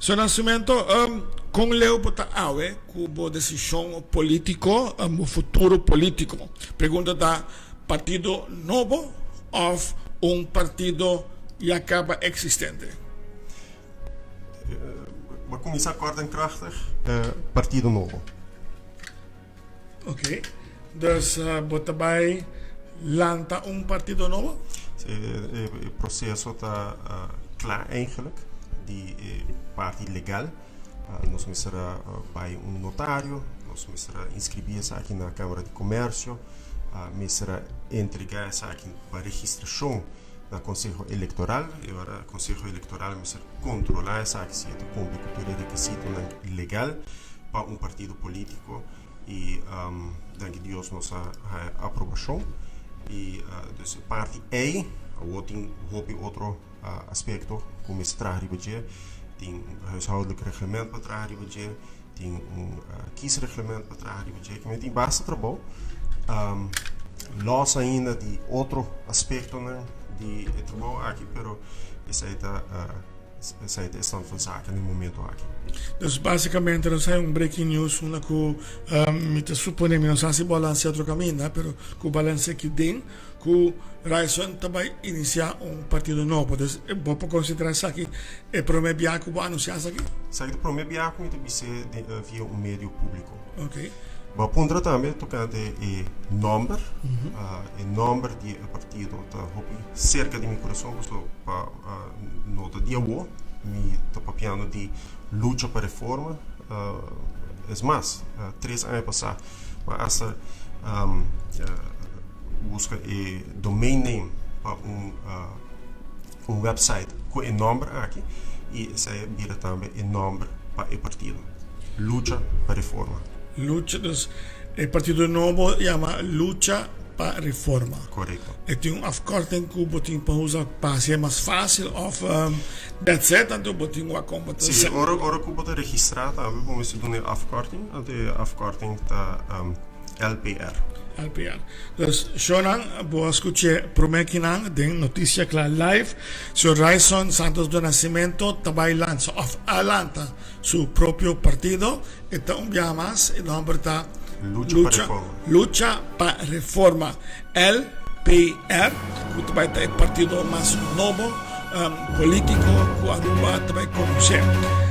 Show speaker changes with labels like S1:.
S1: Seu nascimento com leu bota awe cubo decisão político o futuro político. Pergunta da partido novo ou partido que acaba existente?
S2: We começar krachtig partido novo.
S1: Ok. Dus bota bij lanta partido novo?
S2: Het proces está klaar eigenlijk. Die parte legal. Nós será bij notário, nós será inscrever aqui na Câmara de Comércio, será entregar aqui para registração no Conselho Eleitoral. E agora o Conselho Eleitoral será controlar aqui se cumpre com todo requisito legal para partido político e danke Deus nossa aprovação. E dus parte A, outro aspecto como extra budget, tem huishoudelijk reglement para trás budget, tem kiesreglement para trás budget, que tem bastante trabalho. Los ainda de outro aspecto de trabalho aqui, pero essa é a stand van zaken no momento aqui.
S1: Dus basicamente non sai un breaking news una cu mi te suppone mi non sa si balance altro cammino, però cu balance che den cu Raison também inicia un partido novo. Dus vou considerar isso aqui é para me biaco vou anunciar isso aqui.
S2: Sai do para me biaco me deve ser via um meio público.
S1: Ok.
S2: Vou pondre também tocante o número de partido tá cerca de meu coração, para nota dia boa, me tá papiando de luta para reforma. É mais, 3 anos passados, mas essa busca o domain name para website com o nome aqui e essa vira também o nome para o partido. Luta para reforma.
S1: Lucha, dus el Partido Novo llama Lucha para Reforma.
S2: Correcto.
S1: E tem afkorting que botin para usar para ser mais fácil of that's it and botin uma competição.
S2: Sim, ora que botar registrado, vamos doen een afkorting, de afkorting da LPR.
S1: LPR. Dus Shonan, boa escuche promekinang den noticia klar live. So Raison Santos do Nascimento também lança of Alanta su proprio partido. Então llamas e nombre está Lucha para Reforma. LPR, que também é o partido mais novo político que Aruba também conhece.